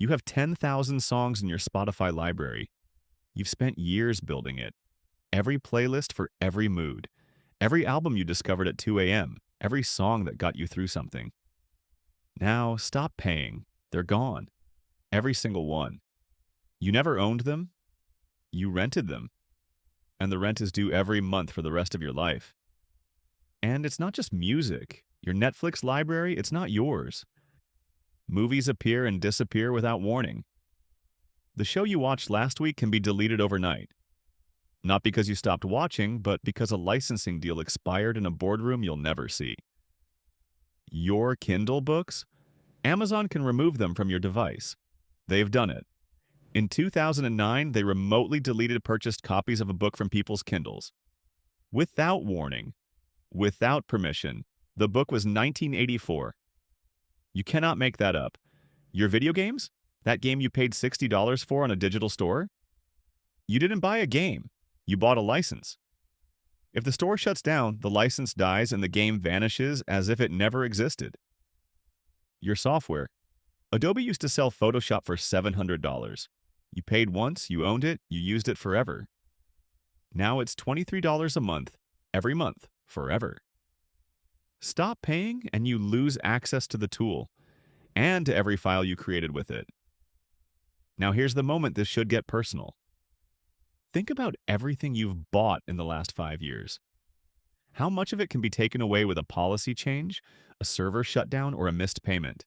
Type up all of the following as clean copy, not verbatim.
You have 10,000 songs in your Spotify library. You've spent years building it. Every playlist for every mood. Every album you discovered at 2 a.m. Every song that got you through something. Now, stop paying. They're gone. Every single one. You never owned them. You rented them. And the rent is due every month for the rest of your life. And it's not just music. Your Netflix library, it's not yours. Movies appear and disappear without warning. The show you watched last week can be deleted overnight. Not because you stopped watching, but because a licensing deal expired in a boardroom you'll never see. Your Kindle books? Amazon can remove them from your device. They've done it. In 2009, they remotely deleted purchased copies of a book from people's Kindles. Without warning. Without permission. The book was 1984. You cannot make that up. Your video games? That game you paid $60 for on a digital store? You didn't buy a game. You bought a license. If the store shuts down, the license dies and the game vanishes as if it never existed. Your software. Adobe used to sell Photoshop for $700. You paid once, you owned it, you used it forever. Now it's $23 a month, every month, forever. Stop paying and you lose access to the tool and to every file you created with it. Now here's the moment this should get personal. Think about everything you've bought in the last 5 years. How much of it can be taken away with a policy change, a server shutdown, or a missed payment?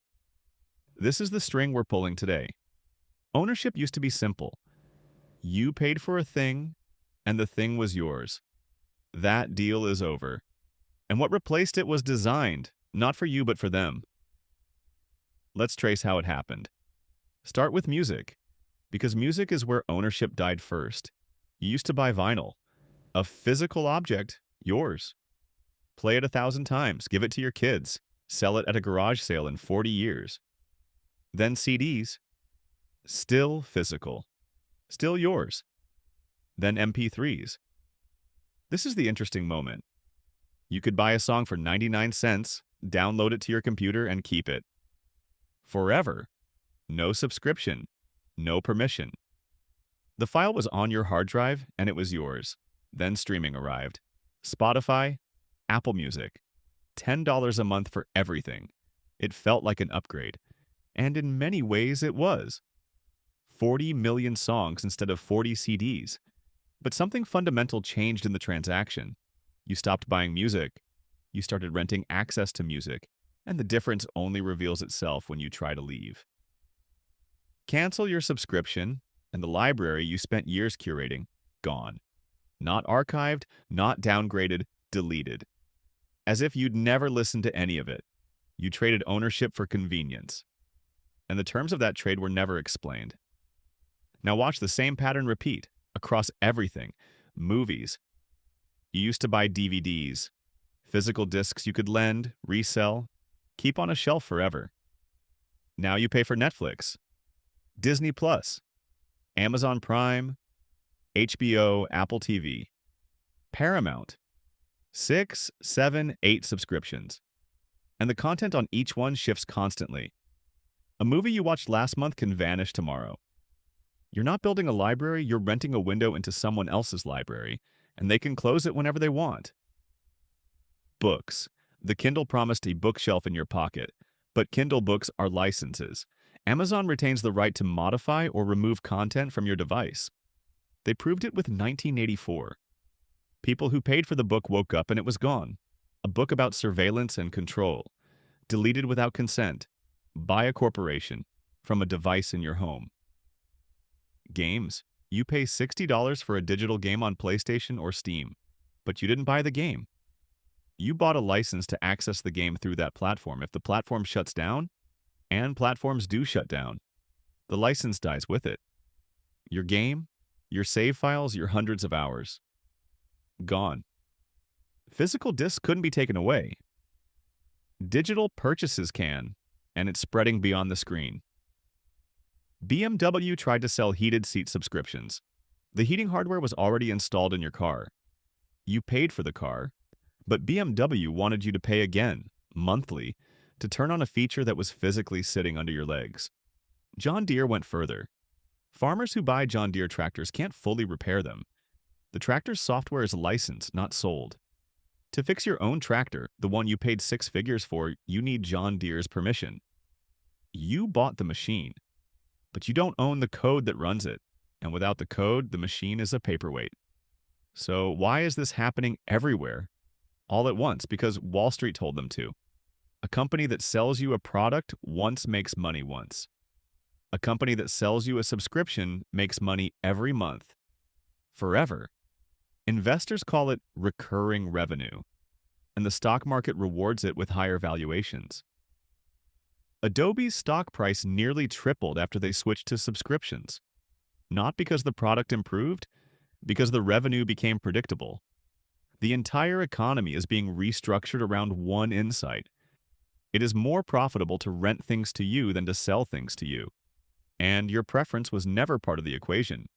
This is the string we're pulling today. Ownership used to be simple. You paid for a thing, and the thing was yours. That deal is over. And what replaced it was designed, not for you but for them. Let's trace how it happened. Start with music, because music is where ownership died first. You used to buy vinyl, a physical object, yours. Play it 1,000 times, give it to your kids, sell it at a garage sale in 40 years. Then CDs, still physical, still yours. Then MP3s. This is the interesting moment. You could buy a song for 99 cents, download it to your computer, and keep it. Forever. No subscription. No permission. The file was on your hard drive, and it was yours. Then streaming arrived. Spotify, Apple Music. $10 a month for everything. It felt like an upgrade. And in many ways it was. 40 million songs instead of 40 CDs. But something fundamental changed in the transaction. You stopped buying music. You started renting access to music. And the difference only reveals itself when you try to leave. Cancel your subscription, and the library you spent years curating, gone. Not archived, not downgraded, deleted. As if you'd never listened to any of it. You traded ownership for convenience. And the terms of that trade were never explained. Now watch the same pattern repeat across everything. Movies. You used to buy DVDs, physical discs you could lend, resell, keep on a shelf forever. Now you pay for Netflix, Disney Plus, Amazon Prime, HBO, Apple TV, Paramount, 6, 7, 8 subscriptions. And the content on each one shifts constantly. A movie you watched last month can vanish tomorrow. You're not building a library, you're renting a window into someone else's library, and they can close it whenever they want. Books. The Kindle promised a bookshelf in your pocket, but Kindle books are licenses. Amazon retains the right to modify or remove content from your device. They proved it with 1984. People who paid for the book woke up and it was gone. A book about surveillance and control. Deleted without consent. By a corporation. From a device in your home. Games. You pay $60 for a digital game on PlayStation or Steam, but you didn't buy the game. You bought a license to access the game through that platform. If the platform shuts down, and platforms do shut down, the license dies with it. Your game, your save files, your hundreds of hours. Gone. Physical discs couldn't be taken away. Digital purchases can, and it's spreading beyond the screen. BMW tried to sell heated seat subscriptions. The heating hardware was already installed in your car. You paid for the car, but BMW wanted you to pay again, monthly, to turn on a feature that was physically sitting under your legs. John Deere went further. Farmers who buy John Deere tractors can't fully repair them. The tractor's software is licensed, not sold. To fix your own tractor, the one you paid six figures for, you need John Deere's permission. You bought the machine, but you don't own the code that runs it. And without the code, the machine is a paperweight. So why is this happening everywhere? All at once, because Wall Street told them to. A company that sells you a product once makes money once. A company that sells you a subscription makes money every month. Forever. Investors call it recurring revenue, and the stock market rewards it with higher valuations. Adobe's stock price nearly tripled after they switched to subscriptions. Not because the product improved, because the revenue became predictable. The entire economy is being restructured around one insight. It is more profitable to rent things to you than to sell things to you. And your preference was never part of the equation.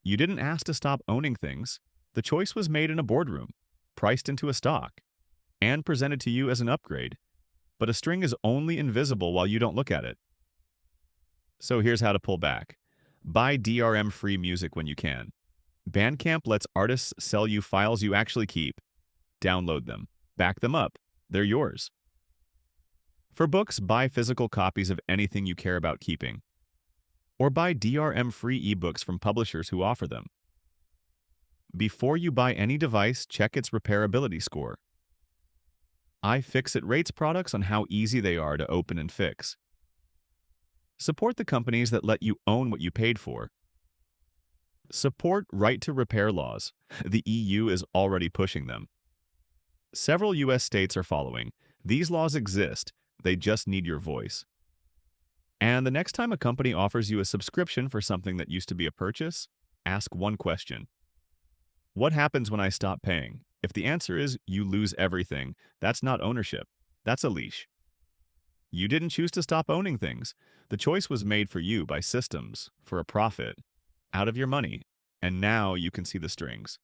You didn't ask to stop owning things. The choice was made in a boardroom, priced into a stock, and presented to you as an upgrade. But a string is only invisible while you don't look at it. So here's how to pull back. Buy DRM-free music when you can. Bandcamp lets artists sell you files you actually keep. Download them. Back them up. They're yours. For books, buy physical copies of anything you care about keeping. Or buy DRM-free ebooks from publishers who offer them. Before you buy any device, check its repairability score. iFixit rates products on how easy they are to open and fix. Support the companies that let you own what you paid for. Support right to repair laws. The EU is already pushing them. Several U.S. states are following. These laws exist, they just need your voice. And the next time a company offers you a subscription for something that used to be a purchase, ask one question. What happens when I stop paying? If the answer is you lose everything, that's not ownership. That's a leash. You didn't choose to stop owning things. The choice was made for you by systems, for a profit, out of your money, and now you can see the strings.